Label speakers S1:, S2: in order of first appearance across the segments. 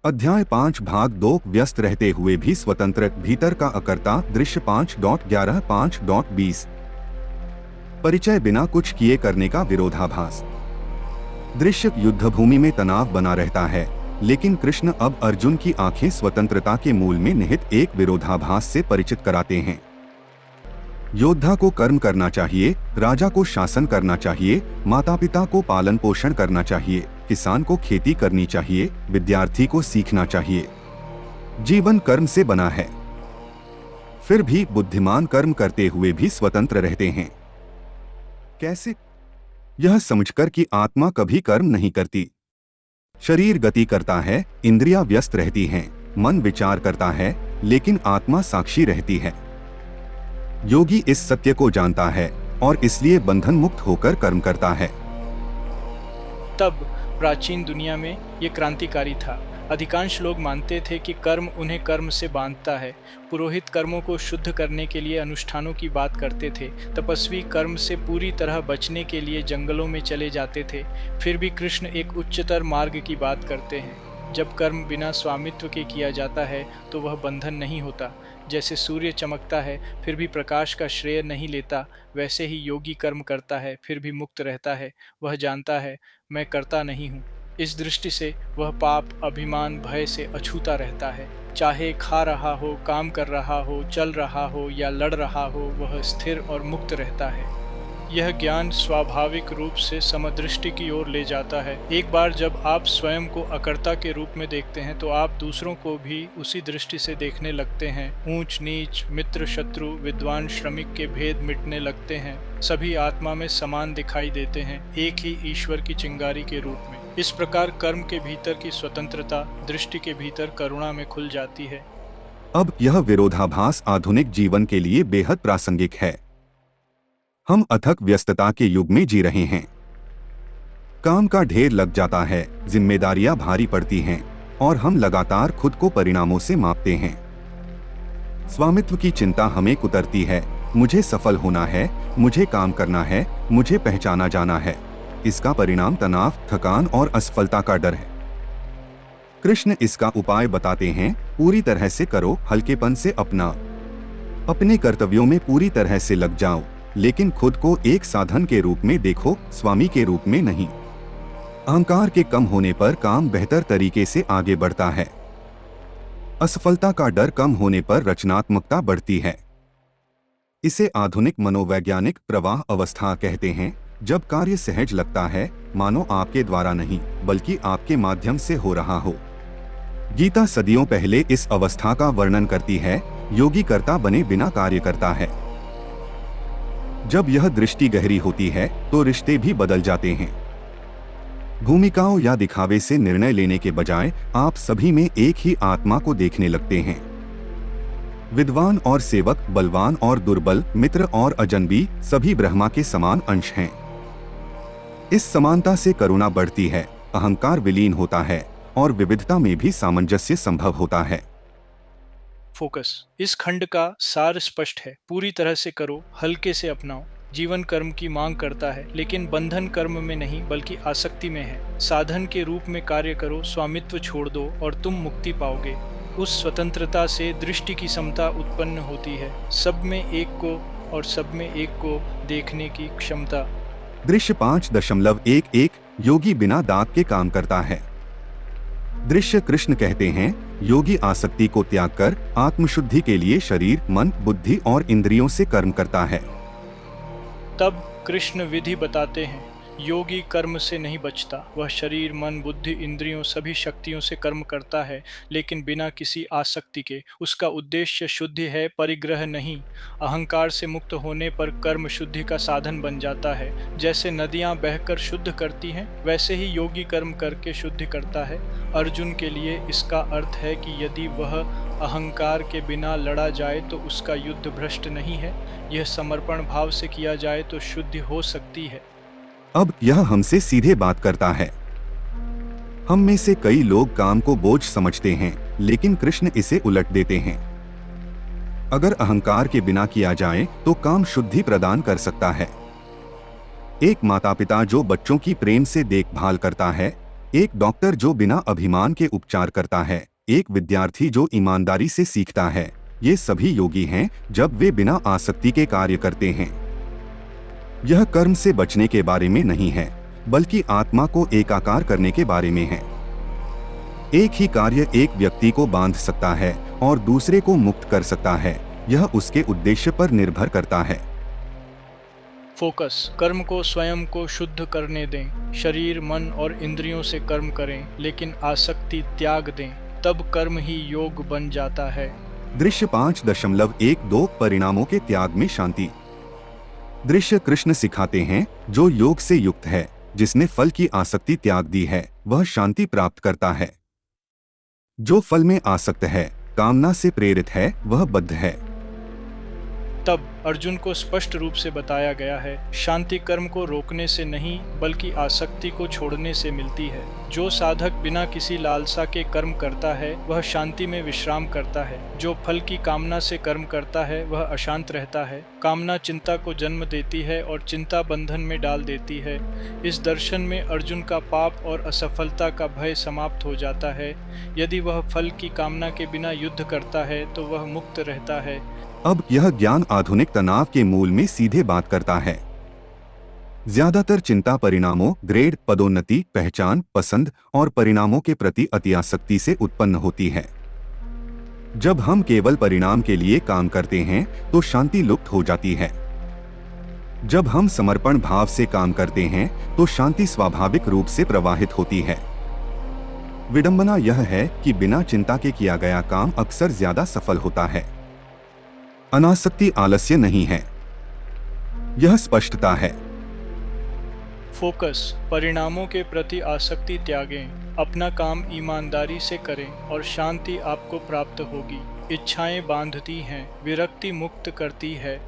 S1: अध्याय 5 भाग 2 व्यस्त रहते हुए भी स्वतंत्र भीतर का अकर्ता दृश्य 5.11 5.20 परिचय बिना कुछ किए करने का विरोधाभास। दृश्य युद्धभूमि में तनाव बना रहता है, लेकिन कृष्ण अब अर्जुन की आंखें स्वतंत्रता के मूल में निहित एक विरोधाभास से परिचित कराते हैं। योद्धा को कर्म करना चाहिए, राजा को शासन करना चाहिए, माता पिता को पालन पोषण करना चाहिए, किसान को खेती करनी चाहिए, विद्यार्थी को सीखना चाहिए। जीवन कर्म से बना है। फिर भी बुद्धिमान कर्म करते हुए भी स्वतंत्र रहते हैं। कैसे? यह समझकर कि आत्मा कभी कर्म नहीं करती। शरीर गति करता है, इंद्रियां व्यस्त रहती हैं, मन विचार करता है, लेकिन आत्मा साक्षी रहती है। योगी इस सत्य को जानता है और इसलिए बंधन मुक्त होकर कर्म करता है।
S2: तब प्राचीन दुनिया में ये क्रांतिकारी था। अधिकांश लोग मानते थे कि कर्म उन्हें कर्म से बांधता है। पुरोहित कर्मों को शुद्ध करने के लिए अनुष्ठानों की बात करते थे। तपस्वी कर्म से पूरी तरह बचने के लिए जंगलों में चले जाते थे। फिर भी कृष्ण एक उच्चतर मार्ग की बात करते हैं। जब कर्म बिना स्वामित्व के किया जाता है तो वह बंधन नहीं होता। जैसे सूर्य चमकता है फिर भी प्रकाश का श्रेय नहीं लेता, वैसे ही योगी कर्म करता है फिर भी मुक्त रहता है। वह जानता है मैं करता नहीं हूँ। इस दृष्टि से वह पाप, अभिमान, भय से अछूता रहता है। चाहे खा रहा हो, काम कर रहा हो, चल रहा हो या लड़ रहा हो, वह स्थिर और मुक्त रहता है। यह ज्ञान स्वाभाविक रूप से समदृष्टि की ओर ले जाता है। एक बार जब आप स्वयं को अकर्ता के रूप में देखते हैं तो आप दूसरों को भी उसी दृष्टि से देखने लगते हैं। ऊंच नीच, मित्र शत्रु, विद्वान श्रमिक के भेद मिटने लगते हैं। सभी आत्मा में समान दिखाई देते हैं, एक ही ईश्वर की चिंगारी के रूप में। इस प्रकार कर्म के भीतर की स्वतंत्रता दृष्टि के भीतर करुणा में खुल जाती है।
S1: अब यह विरोधाभास आधुनिक जीवन के लिए बेहद प्रासंगिक है। हम अथक व्यस्तता के युग में जी रहे हैं। काम का ढेर लग जाता है, जिम्मेदारियां भारी पड़ती हैं और हम लगातार खुद को परिणामों से मापते हैं। स्वामित्व की चिंता हमें कुतरती है। मुझे सफल होना है, मुझे काम करना है, मुझे पहचाना जाना है। इसका परिणाम तनाव, थकान और असफलता का डर है। कृष्ण इसका उपाय बताते हैं। पूरी तरह से करो, हल्केपन से अपने कर्तव्यों में पूरी तरह से लग जाओ, लेकिन खुद को एक साधन के रूप में देखो, स्वामी के रूप में नहीं। अहंकार के कम होने पर काम बेहतर तरीके से आगे बढ़ता है। असफलता का डर कम होने पर रचनात्मकता बढ़ती है। इसे आधुनिक मनोवैज्ञानिक प्रवाह अवस्था कहते हैं। जब कार्य सहज लगता है, मानो आपके द्वारा नहीं बल्कि आपके माध्यम से हो रहा हो। गीता सदियों पहले इस अवस्था का वर्णन करती है। योगी कर्ता बने बिना कार्य करता है। जब यह दृष्टि गहरी होती है तो रिश्ते भी बदल जाते हैं। भूमिकाओं या दिखावे से निर्णय लेने के बजाय आप सभी में एक ही आत्मा को देखने लगते हैं। विद्वान और सेवक, बलवान और दुर्बल, मित्र और अजनबी, सभी ब्रह्मा के समान अंश हैं। इस समानता से करुणा बढ़ती है, अहंकार विलीन होता है और विविधता में भी सामंजस्य संभव होता है।
S2: फोकस। इस खंड का सार स्पष्ट है। पूरी तरह से करो, हल्के से अपनाओ। जीवन कर्म की मांग करता है, लेकिन बंधन कर्म में नहीं बल्कि आसक्ति में है। साधन के रूप में कार्य करो, स्वामित्व छोड़ दो और तुम मुक्ति पाओगे। उस स्वतंत्रता से दृष्टि की समता उत्पन्न होती है। सब में एक को और सब में एक को देखने की क्षमता।
S1: दृश्य 5.11 योगी बिना दाग के काम करता है। दृश्य कृष्ण कहते हैं, योगी आसक्ति को त्याग कर आत्मशुद्धि के लिए शरीर, मन, बुद्धि और इंद्रियों से कर्म करता है।
S2: तब कृष्ण विधि बताते हैं। योगी कर्म से नहीं बचता। वह शरीर, मन, बुद्धि, इंद्रियों सभी शक्तियों से कर्म करता है, लेकिन बिना किसी आसक्ति के। उसका उद्देश्य शुद्धि है, परिग्रह नहीं। अहंकार से मुक्त होने पर कर्म शुद्धि का साधन बन जाता है। जैसे नदियां बहकर शुद्ध करती हैं, वैसे ही योगी कर्म करके शुद्धि करता है। अर्जुन के लिए इसका अर्थ है कि यदि वह अहंकार के बिना लड़ा जाए तो उसका युद्ध भ्रष्ट नहीं है। यह समर्पण भाव से किया जाए तो शुद्धि हो सकती है।
S1: अब यह हमसे सीधे बात करता है। हम में से कई लोग काम को बोझ समझते हैं, लेकिन कृष्ण इसे उलट देते हैं। अगर अहंकार के बिना किया जाए तो काम शुद्धि प्रदान कर सकता है। एक माता पिता जो बच्चों की प्रेम से देखभाल करता है, एक डॉक्टर जो बिना अभिमान के उपचार करता है, एक विद्यार्थी जो ईमानदारी से सीखता है, ये सभी योगी हैं जब वे बिना आसक्ति के कार्य करते हैं। यह कर्म से बचने के बारे में नहीं है, बल्कि आत्मा को एकाकार करने के बारे में है। एक ही कार्य एक व्यक्ति को बांध सकता है और दूसरे को मुक्त कर सकता है, यह उसके उद्देश्य पर निर्भर करता है।
S2: फोकस, कर्म को स्वयं को शुद्ध करने दें। शरीर, मन और इंद्रियों से कर्म करें, लेकिन आसक्ति त्याग दें, तब कर्म ही योग बन जाता है।
S1: दृश्य 5.12 परिणामों के त्याग में शांति। दृश्य कृष्ण सिखाते हैं, जो योग से युक्त है, जिसने फल की आसक्ति त्याग दी है, वह शांति प्राप्त करता है। जो फल में आसक्त है, कामना से प्रेरित है, वह बद्ध है।
S2: तब अर्जुन को स्पष्ट रूप से बताया गया है, शांति कर्म को रोकने से नहीं, बल्कि आसक्ति को छोड़ने से मिलती है। जो साधक बिना किसी लालसा के कर्म करता है, वह शांति में विश्राम करता है। जो फल की कामना से कर्म करता है, वह अशांत रहता है। कामना चिंता को जन्म देती है और चिंता बंधन में डाल देती है। इस दर्शन में अर्जुन का पाप और असफलता का भय समाप्त हो जाता है। यदि वह फल की कामना के बिना युद्ध करता है, तो वह मुक्त रहता है।
S1: अब यह ज्ञान आधुनिक तनाव के मूल में सीधे बात करता है। ज्यादातर चिंता परिणामों, ग्रेड, पदोन्नति, पहचान, पसंद और परिणामों के प्रति अतिआसक्ति से उत्पन्न होती है। जब हम केवल परिणाम के लिए काम करते हैं, तो शांति लुप्त हो जाती है। जब हम समर्पण भाव से काम करते हैं, तो शांति स्वाभाविक रूप से प्रवाहित होती है। विडंबना यह है कि बिना चिंता के किया गया काम अक्सर ज्यादा सफल होता है। अनासक्ति आलस्य नहीं है, यह स्पष्टता है।
S2: फोकस, परिणामों के प्रति आसक्ति त्यागें, अपना काम ईमानदारी से करें और शांति आपको प्राप्त होगी। इच्छाएं बांधती हैं, विरक्ति मुक्त करती है।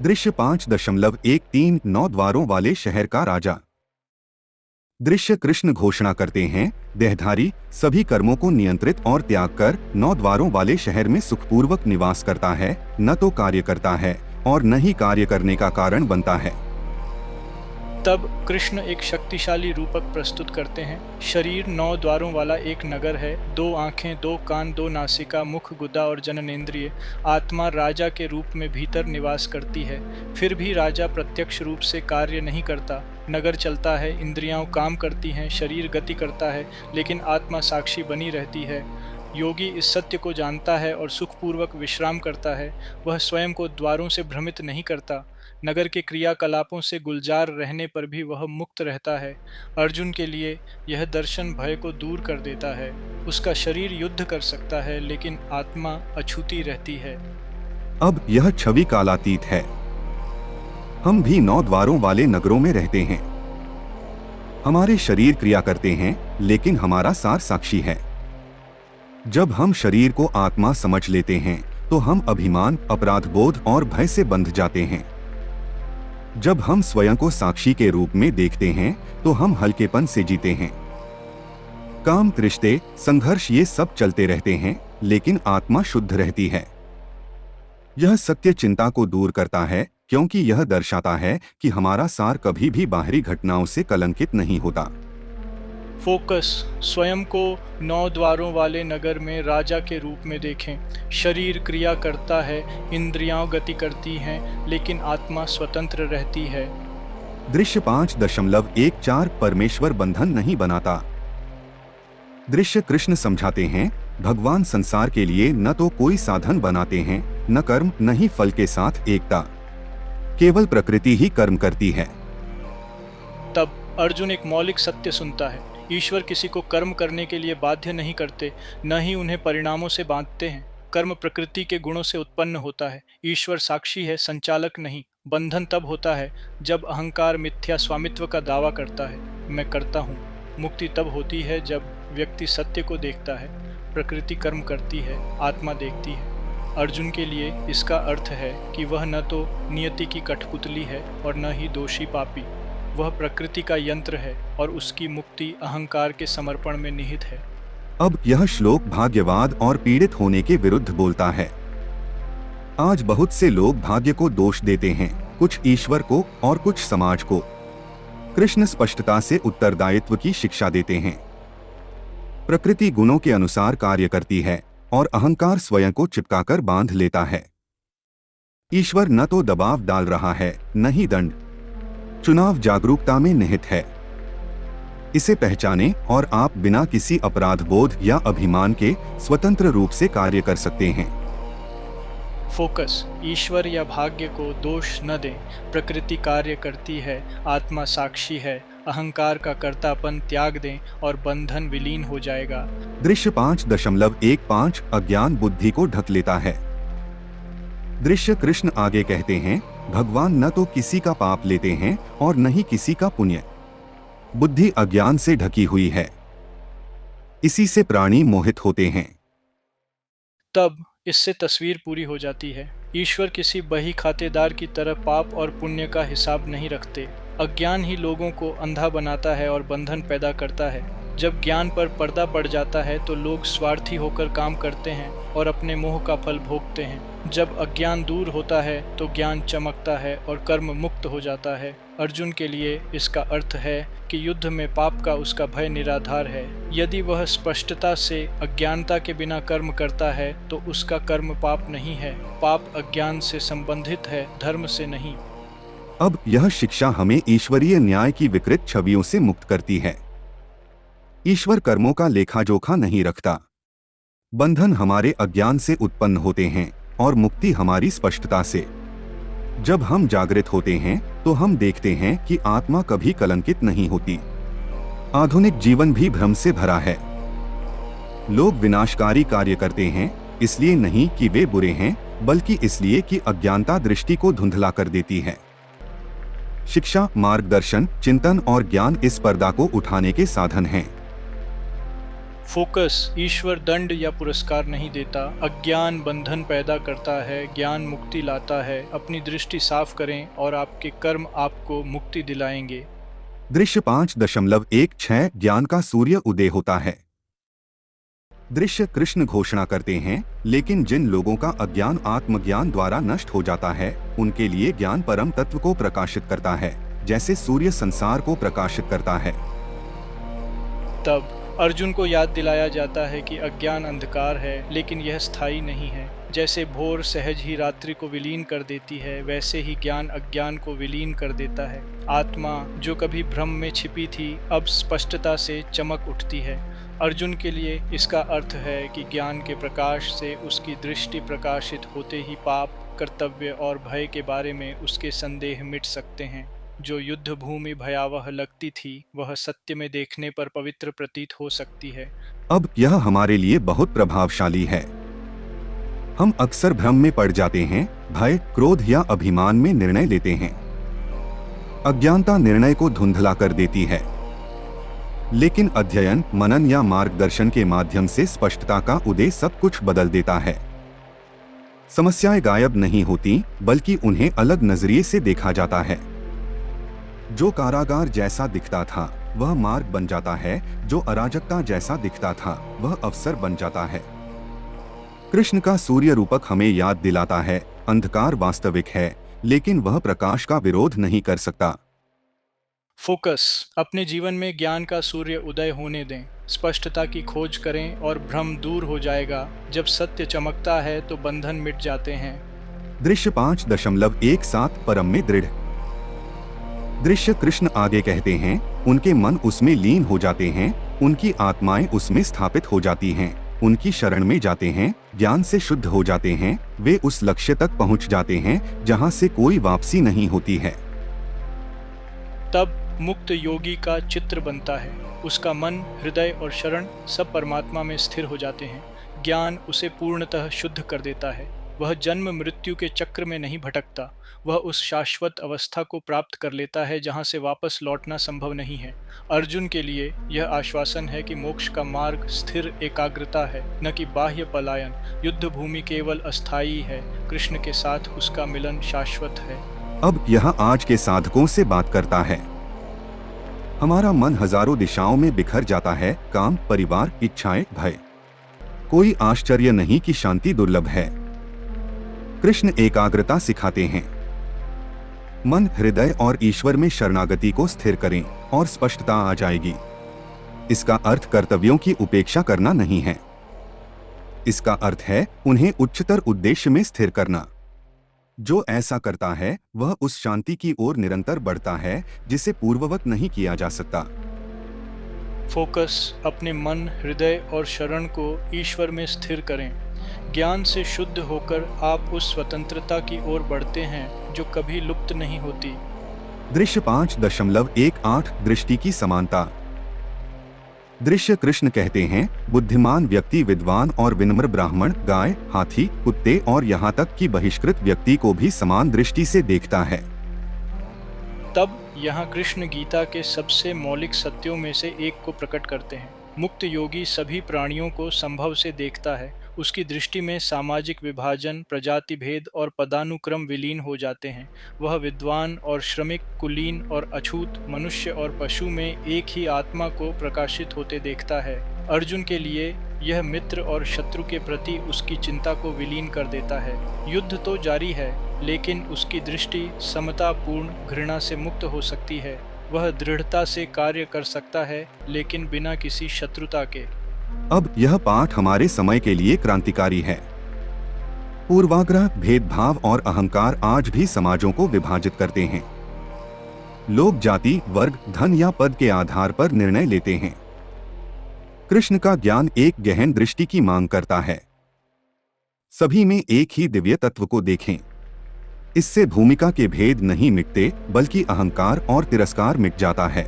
S1: दृश्य 5.13 द्वारों वाले शहर का राजा। दृश्य कृष्ण घोषणा करते हैं, देहधारी सभी कर्मों को नियंत्रित और त्याग कर 9 द्वारों वाले शहर में सुखपूर्वक निवास करता है, न तो कार्य करता है और न ही कार्य करने का कारण बनता है।
S2: तब कृष्ण एक शक्तिशाली रूपक प्रस्तुत करते हैं। शरीर 9 द्वारों वाला एक नगर है। 2 आँखें, 2 कान, 2 नासिका, मुख, गुदा और जननेंद्रिय। आत्मा राजा के रूप में भीतर निवास करती है। फिर भी राजा प्रत्यक्ष रूप से कार्य नहीं करता। नगर चलता है, इंद्रियां काम करती हैं, शरीर गति करता है, लेकिन आत्मा साक्षी बनी रहती है। योगी इस सत्य को जानता है और सुखपूर्वक विश्राम करता है। वह स्वयं को द्वारों से भ्रमित नहीं करता। नगर के क्रियाकलापों से गुलजार रहने पर भी वह मुक्त रहता है। अर्जुन के लिए यह दर्शन भय को दूर कर देता है। उसका शरीर युद्ध कर सकता है, लेकिन आत्मा अछूती रहती है।
S1: अब यह छवि कालातीत है। हम भी 9 द्वारों वाले नगरों में रहते हैं। हमारे शरीर क्रिया करते हैं, लेकिन हमारा सार साक्षी है। जब हम शरीर को आत्मा समझ लेते हैं, तो हम अभिमान, अपराध बोध और भय से बंध जाते हैं। जब हम स्वयं को साक्षी के रूप में देखते हैं, तो हम हल्केपन से जीते हैं। काम, रिश्ते, संघर्ष ये सब चलते रहते हैं, लेकिन आत्मा शुद्ध रहती है। यह सत्य चिंता को दूर करता है, क्योंकि यह दर्शाता है कि हमारा सार कभी भी बाहरी घटनाओं से कलंकित नहीं होता।
S2: फोकस, स्वयं को 9 द्वारों वाले नगर में राजा के रूप में देखें। शरीर क्रिया करता है, इंद्रियां गति करती हैं, लेकिन आत्मा स्वतंत्र रहती है।
S1: दृश्य 5.14 परमेश्वर बंधन नहीं बनाता। दृश्य कृष्ण समझाते हैं, भगवान संसार के लिए न तो कोई साधन बनाते हैं, न कर्म, न ही फल के साथ एकता। केवल प्रकृति ही कर्म करती है।
S2: तब अर्जुन एक मौलिक सत्य सुनता है। ईश्वर किसी को कर्म करने के लिए बाध्य नहीं करते, न ही उन्हें परिणामों से बांधते हैं। कर्म प्रकृति के गुणों से उत्पन्न होता है। ईश्वर साक्षी है, संचालक नहीं। बंधन तब होता है जब अहंकार मिथ्या स्वामित्व का दावा करता है, मैं करता हूँ। मुक्ति तब होती है जब व्यक्ति सत्य को देखता है। प्रकृति कर्म करती है, आत्मा देखती है। अर्जुन के लिए इसका अर्थ है कि वह न तो नियति की कठपुतली है और न ही दोषी पापी। वह प्रकृति का यंत्र है और उसकी मुक्ति अहंकार के समर्पण में निहित है।
S1: अब यह श्लोक भाग्यवाद और पीड़ित होने के विरुद्ध बोलता है। आज बहुत से लोग भाग्य को दोष देते हैं, कुछ ईश्वर को और कुछ समाज को। कृष्ण स्पष्टता से उत्तरदायित्व की शिक्षा देते हैं। प्रकृति गुणों के अनुसार कार्य करती है और अहंकार स्वयं को चिपकाकर बांध लेता है। ईश्वर न तो दबाव डाल रहा है, न ही दंड। चुनाव जागरूकता में निहित है। इसे पहचानें और आप बिना किसी अपराध बोध या अभिमान के स्वतंत्र रूप से कार्य कर सकते हैं।
S2: फोकस, ईश्वर या भाग्य को दोष न दें। प्रकृति कार्य करती है, आत्मा साक्षी है। अहंकार का कर्तापन त्याग दें और बंधन विलीन हो जाएगा।
S1: दृश्य 5.15 अज्ञान बुद्धि को ढक लेता है। दृश्य कृष्ण आगे कहते हैं, भगवान न तो किसी का पाप लेते हैं और न ही किसी का पुण्य। बुद्धि अज्ञान से ढकी हुई है, इसी से प्राणी मोहित होते हैं।
S2: तब इससे तस्वीर पूरी हो जाती है। ईश्वर किसी बही खातेदार की तरह पाप और पुण्य का हिसाब नहीं रखते। अज्ञान ही लोगों को अंधा बनाता है और बंधन पैदा करता है। जब ज्ञान पर पर्दा पड़ जाता है तो लोग स्वार्थी होकर काम करते हैं और अपने मोह का फल भोगते हैं। जब अज्ञान दूर होता है तो ज्ञान चमकता है और कर्म मुक्त हो जाता है। अर्जुन के लिए इसका अर्थ है कि युद्ध में पाप का उसका भय निराधार है। यदि वह स्पष्टता से अज्ञानता के बिना कर्म करता है तो उसका कर्म पाप नहीं है। पाप अज्ञान से संबंधित है, धर्म से नहीं।
S1: अब यह शिक्षा हमें ईश्वरीय न्याय की विकृत छवियों से मुक्त करती है। ईश्वर कर्मों का लेखा जोखा नहीं रखता। बंधन हमारे अज्ञान से उत्पन्न होते हैं और मुक्ति हमारी स्पष्टता से। जब हम जागृत होते हैं तो हम देखते हैं कि आत्मा कभी कलंकित नहीं होती। आधुनिक जीवन भी भ्रम से भरा है। लोग विनाशकारी कार्य करते हैं, इसलिए नहीं कि वे बुरे हैं, बल्कि इसलिए कि अज्ञानता दृष्टि को धुंधला कर देती है। शिक्षा, मार्गदर्शन, चिंतन और ज्ञान इस पर्दा को उठाने के साधन हैं।
S2: फोकस, ईश्वर दंड या पुरस्कार नहीं देता। अज्ञान बंधन पैदा करता है, ज्ञान मुक्ति लाता है। अपनी दृष्टि साफ करें और आपके कर्म आपको मुक्ति दिलाएंगे।
S1: दृश्य 5.16 ज्ञान का सूर्य उदय होता है। दृश्य कृष्ण घोषणा करते हैं, लेकिन जिन लोगों का अज्ञान आत्मज्ञान द्वारा नष्ट हो जाता है, उनके लिए ज्ञान परम तत्व को प्रकाशित करता है, जैसे सूर्य संसार को प्रकाशित करता है।
S2: तब अर्जुन को याद दिलाया जाता है कि अज्ञान अंधकार है, लेकिन यह स्थायी नहीं है। जैसे भोर सहज ही रात्रि को विलीन कर देती है, वैसे ही ज्ञान अज्ञान को विलीन कर देता है। आत्मा जो कभी भ्रम में छिपी थी, अब स्पष्टता से चमक उठती है। अर्जुन के लिए इसका अर्थ है कि ज्ञान के प्रकाश से उसकी दृष्टि प्रकाशित होते ही पाप, कर्तव्य और भय के बारे में उसके संदेह मिट सकते हैं। जो युद्ध भूमि भयावह लगती थी, वह सत्य में देखने पर पवित्र प्रतीत हो सकती है।
S1: अब यह हमारे लिए बहुत प्रभावशाली है। हम अक्सर भ्रम में पड़ जाते हैं, भय, क्रोध या अभिमान में निर्णय लेते हैं। अज्ञानता निर्णय को धुंधला कर देती है, लेकिन अध्ययन, मनन या मार्गदर्शन के माध्यम से स्पष्टता का उदय सब कुछ बदल देता है। समस्याएं गायब नहीं होती, बल्कि उन्हें अलग नजरिए से देखा जाता है। जो कारागार जैसा दिखता था वह मार्ग बन जाता है, जो अराजकता जैसा दिखता था वह अवसर बन जाता है। कृष्ण का सूर्य रूपक हमें याद दिलाता है, अंधकार वास्तविक है, लेकिन वह प्रकाश का विरोध नहीं कर सकता।
S2: फोकस, अपने जीवन में ज्ञान का सूर्य उदय होने दें। स्पष्टता की खोज करें और भ्रम दूर हो जाएगा। जब सत्य चमकता है तो बंधन मिट जाते हैं।
S1: दृश्य 5.17 परम में दृढ़। दृश्य कृष्ण आगे कहते हैं, उनके मन उसमें लीन हो जाते हैं, उनकी आत्माएं उसमें स्थापित हो जाती हैं, उनकी शरण में जाते हैं, ज्ञान से शुद्ध हो जाते हैं, वे उस लक्ष्य तक पहुंच जाते हैं जहां से कोई वापसी नहीं होती है।
S2: तब मुक्त योगी का चित्र बनता है। उसका मन, हृदय और शरण सब परमात्मा में स्थिर हो जाते हैं। ज्ञान उसे पूर्णतः शुद्ध कर देता है। वह जन्म मृत्यु के चक्र में नहीं भटकता। वह उस शाश्वत अवस्था को प्राप्त कर लेता है जहां से वापस लौटना संभव नहीं है। अर्जुन के लिए यह आश्वासन है कि मोक्ष का मार्ग स्थिर एकाग्रता है, न कि बाह्य पलायन। युद्ध भूमि केवल अस्थायी है, कृष्ण के साथ उसका मिलन शाश्वत है।
S1: अब यह आज के साधकों से बात करता है। हमारा मन हजारों दिशाओं में बिखर जाता है, काम, परिवार, इच्छाएं, भय। कोई आश्चर्य नहीं कि शांति दुर्लभ है। कृष्ण एकाग्रता सिखाते हैं। मन, हृदय और ईश्वर में शरणागति को स्थिर करें और स्पष्टता आ जाएगी। इसका अर्थ कर्तव्यों की उपेक्षा करना नहीं है। इसका अर्थ है उन्हें उच्चतर उद्देश्य में स्थिर करना। जो ऐसा करता है वह उस शांति की ओर निरंतर बढ़ता है जिसे पूर्ववत नहीं किया जा सकता।
S2: फोकस अपने मन, हृदय और शरण को ईश्वर में स्थिर करें। ज्ञान से शुद्ध होकर आप उस स्वतंत्रता की ओर बढ़ते हैं जो कभी लुप्त नहीं होती।
S1: दृश्य 5.18 दृष्टि की समानता। दृश्य कृष्ण कहते हैं, बुद्धिमान व्यक्ति विद्वान और विनम्र ब्राह्मण, गाय, हाथी, कुत्ते और यहाँ तक कि बहिष्कृत व्यक्ति को भी समान दृष्टि से देखता है।
S2: तब यहाँ कृष्ण गीता के सबसे मौलिक सत्यों में से एक को प्रकट करते हैं। मुक्त योगी सभी प्राणियों को संभव से देखता है। उसकी दृष्टि में सामाजिक विभाजन, प्रजाति भेद और पदानुक्रम विलीन हो जाते हैं। वह विद्वान और श्रमिक, कुलीन और अछूत, मनुष्य और पशु में एक ही आत्मा को प्रकाशित होते देखता है। अर्जुन के लिए यह मित्र और शत्रु के प्रति उसकी चिंता को विलीन कर देता है। युद्ध तो जारी है, लेकिन उसकी दृष्टि समतापूर्ण घृणा से मुक्त हो सकती है। वह दृढ़ता से कार्य कर सकता है, लेकिन बिना किसी शत्रुता के।
S1: अब यह पाठ हमारे समय के लिए क्रांतिकारी है। पूर्वाग्रह, भेदभाव और अहंकार आज भी समाजों को विभाजित करते हैं। लोग जाति, वर्ग, धन या पद के आधार पर निर्णय लेते हैं। कृष्ण का ज्ञान एक गहन दृष्टि की मांग करता है। सभी में एक ही दिव्य तत्व को देखें। इससे भूमिका के भेद नहीं मिटते, बल्कि अहंकार और तिरस्कार मिट जाता है।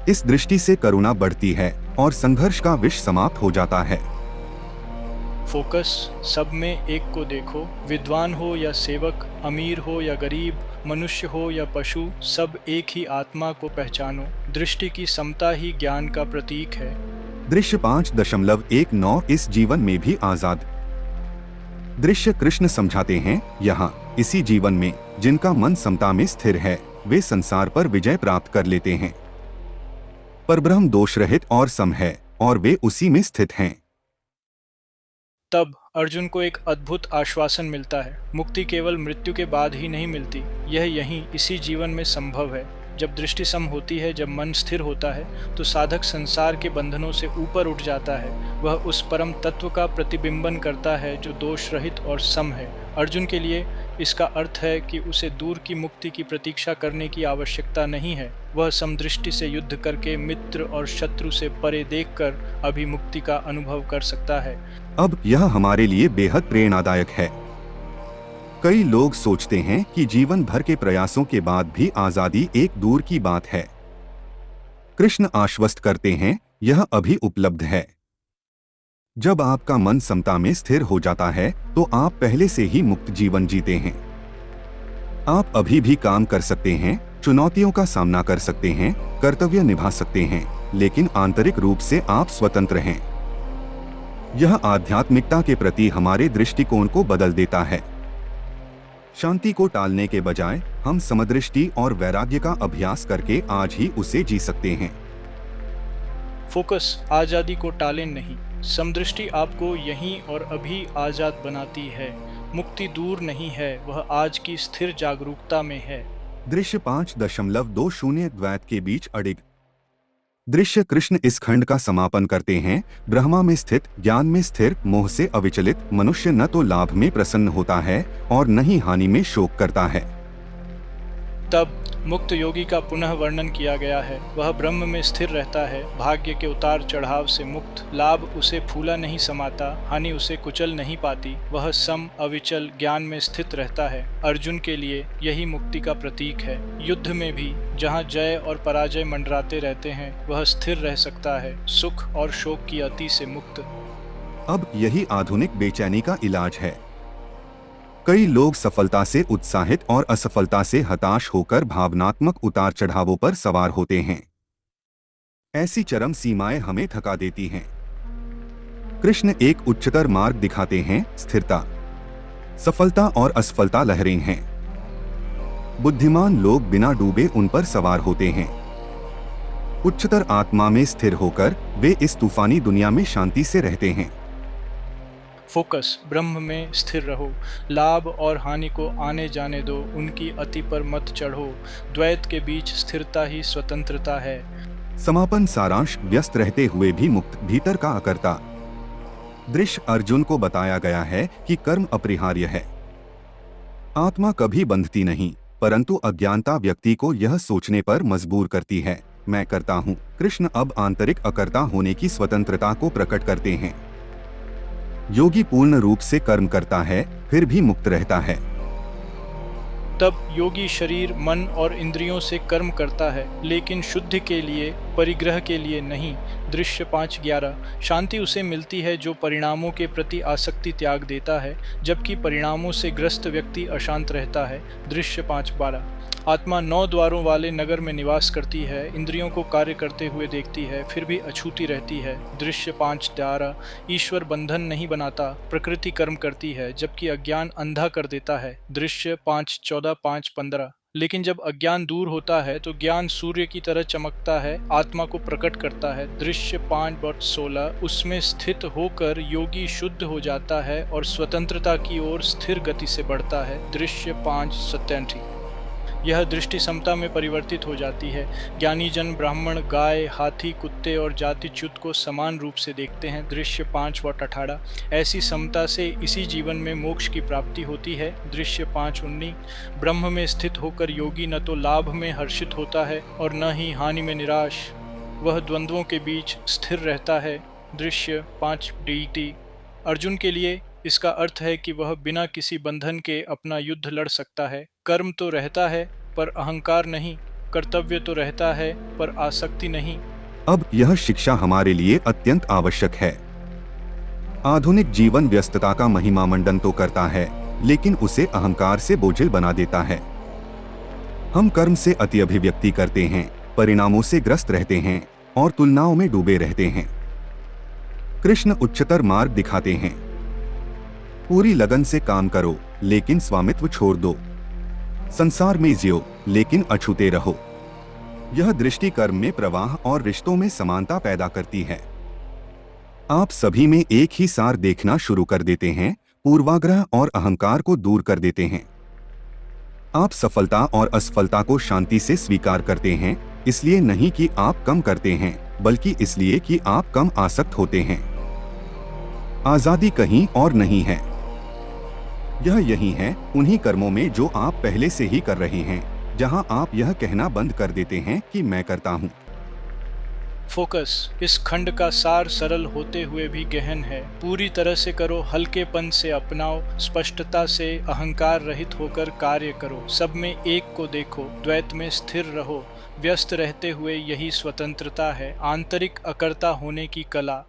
S1: इस दृष्टि से करुणा बढ़ती है और संघर्ष का विष समाप्त हो जाता है।
S2: फोकस सब में एक को देखो। विद्वान हो या सेवक, अमीर हो या गरीब, मनुष्य हो या पशु, सब एक ही आत्मा को पहचानो। दृष्टि की समता ही ज्ञान का प्रतीक है।
S1: दृश्य 5.19 इस जीवन में भी आजाद। दृश्य कृष्ण समझाते हैं, यहाँ इसी जीवन में जिनका मन समता में स्थिर है, वे संसार पर विजय प्राप्त कर लेते हैं। परब्रह्म दोष रहित और सम है और वे उसी में स्थित हैं।
S2: तब अर्जुन को एक अद्भुत आश्वासन मिलता है। मुक्ति केवल मृत्यु के बाद ही नहीं मिलती, यह यहीं इसी जीवन में संभव है। जब दृष्टि सम होती है, जब मन स्थिर होता है, तो साधक संसार के बंधनों से ऊपर उठ जाता है। वह उस परम तत्व का प्रतिबिंबन करता है जो दोष रहित और सम है। अर्जुन के लिए इसका अर्थ है कि उसे दूर की मुक्ति की प्रतीक्षा करने की आवश्यकता नहीं है। वह समदृष्टि से युद्ध करके मित्र और शत्रु से परे देखकर अभी मुक्ति का अनुभव कर सकता है।
S1: अब यह हमारे लिए बेहद प्रेरणादायक है। कई लोग सोचते हैं कि जीवन भर के प्रयासों के बाद भी आजादी एक दूर की बात है। कृष्ण आश्वस्त करते हैं, यह अभी उपलब्ध है। जब आपका मन समता में स्थिर हो जाता है, तो आप पहले से ही मुक्त जीवन जीते हैं। आप अभी भी काम कर सकते हैं, चुनौतियों का सामना कर सकते हैं, कर्तव्य निभा सकते हैं, लेकिन आंतरिक रूप से आप स्वतंत्र हैं। यह आध्यात्मिकता के प्रति हमारे दृष्टिकोण को बदल देता है। शांति को टालने के बजाय हम समदृष्टि और वैराग्य का अभ्यास करके आज ही उसे जी सकते हैं।
S2: फोकस आज़ादी को टालें नहीं। समदृष्टि आपको यहीं और अभी आज़ाद बनाती है। मुक्ति दूर नहीं है, वह आज की स्थिर जागरूकता में है।
S1: दृश्य 5.20 द्वैत के बीच अडिग। दृश्य कृष्ण इस खंड का समापन करते हैं, ब्रह्मा में स्थित, ज्ञान में स्थिर, मोह से अविचलित मनुष्य न तो लाभ में प्रसन्न होता है और न ही हानि में शोक करता है।
S2: तब मुक्त योगी का पुनः वर्णन किया गया है। वह ब्रह्म में स्थिर रहता है, भाग्य के उतार चढ़ाव से मुक्त। लाभ उसे फूला नहीं समाता, हानि उसे कुचल नहीं पाती। वह सम, अविचल, ज्ञान में स्थित रहता है। अर्जुन के लिए यही मुक्ति का प्रतीक है। युद्ध में भी जहाँ जय और पराजय मंडराते रहते हैं, वह स्थिर रह सकता है, सुख और शोक की अति से मुक्त।
S1: अब यही आधुनिक बेचैनी का इलाज है। कई लोग सफलता से उत्साहित और असफलता से हताश होकर भावनात्मक उतार चढ़ावों पर सवार होते हैं। ऐसी चरम सीमाएं हमें थका देती हैं। कृष्ण एक उच्चतर मार्ग दिखाते हैं, स्थिरता, सफलता और असफलता लहरें हैं। बुद्धिमान लोग बिना डूबे उन पर सवार होते हैं। उच्चतर आत्मा में स्थिर होकर वे इस तूफानी दुनिया में शांति से रहते हैं।
S2: फोकस, ब्रह्म में स्थिर रहो। लाभ और हानि को आने जाने दो, उनकी अति पर मत चढ़ो। द्वैत के बीच स्थिरता ही स्वतंत्रता है।
S1: समापन सारांश। व्यस्त रहते हुए भी मुक्त, भीतर का अकर्ता। दृश्य अर्जुन को बताया गया है कि कर्म अपरिहार्य है। आत्मा कभी बंधती नहीं, परंतु अज्ञानता व्यक्ति को यह सोचने पर मजबूर करती है, मैं करता हूँ। कृष्ण अब आंतरिक अकर्ता होने की स्वतंत्रता को प्रकट करते हैं। योगी पूर्ण रूप से कर्म करता है, फिर भी मुक्त रहता है।
S2: तब योगी शरीर, मन और इंद्रियों से कर्म करता है, लेकिन शुद्ध के लिए, परिग्रह के लिए नहीं। दृश्य 5:11। शांति उसे मिलती है जो परिणामों के प्रति आसक्ति त्याग देता है, जबकि परिणामों से ग्रस्त व्यक्ति अशांत रहता है। दृश्य 5:12। आत्मा 9 द्वारों वाले नगर में निवास करती है, इंद्रियों को कार्य करते हुए देखती है, फिर भी अछूती रहती है। दृश्य 5:12। ईश्वर बंधन नहीं बनाता, प्रकृति कर्म करती है, जबकि अज्ञान अंधा कर देता है। दृश्य 5:14, 5:15। लेकिन जब अज्ञान दूर होता है तो ज्ञान सूर्य की तरह चमकता है, आत्मा को प्रकट करता है। दृश्य 5:16। उसमें स्थित होकर योगी शुद्ध हो जाता है और स्वतंत्रता की ओर स्थिर गति से बढ़ता है। दृश्य 5:87। यह दृष्टि समता में परिवर्तित हो जाती है। ज्ञानी जन ब्राह्मण, गाय, हाथी, कुत्ते और जातिच्युत को समान रूप से देखते हैं। दृश्य 5:18। ऐसी समता से इसी जीवन में मोक्ष की प्राप्ति होती है। दृश्य 5:19। ब्रह्म में स्थित होकर योगी न तो लाभ में हर्षित होता है और न ही हानि में निराश, वह द्वंद्वों के बीच स्थिर रहता है। दृश्य 5:20। अर्जुन के लिए इसका अर्थ है कि वह बिना किसी बंधन के अपना युद्ध लड़ सकता है। कर्म तो रहता है पर अहंकार नहीं, कर्तव्य तो रहता है पर आसक्ति नहीं।
S1: अब यह शिक्षा हमारे लिए अत्यंत आवश्यक है। आधुनिक जीवन व्यस्तता का महिमा मंडन तो करता है, लेकिन उसे अहंकार से बोझिल बना देता है। हम कर्म से अति अभिव्यक्ति करते हैं, परिणामों से ग्रस्त रहते हैं और तुलनाओं में डूबे रहते हैं। कृष्ण उच्चतर मार्ग दिखाते हैं। पूरी लगन से काम करो, लेकिन स्वामित्व छोड़ दो। संसार में जियो, लेकिन अछूते रहो। यह दृष्टि कर्म में प्रवाह और रिश्तों में समानता पैदा करती है। आप सभी में एक ही सार देखना शुरू कर देते हैं, पूर्वाग्रह और अहंकार को दूर कर देते हैं। आप सफलता और असफलता को शांति से स्वीकार करते हैं, इसलिए नहीं कि आप कम करते हैं, बल्कि इसलिए कि आप कम आसक्त होते हैं। आजादी कहीं और नहीं है, यह यही है उन्हीं कर्मों में जो आप पहले से ही कर रहे हैं, जहां आप यह कहना बंद कर देते हैं कि मैं करता हूं।
S2: फोकस। इस खंड का सार सरल होते हुए भी गहन है। पूरी तरह से करो, हल्केपन से अपनाओ, स्पष्टता से अहंकार रहित होकर कार्य करो, सब में एक को देखो, द्वैत में स्थिर रहो। व्यस्त रहते हुए यही स्वतंत्रता है, आंतरिक अकर्ता होने की कला।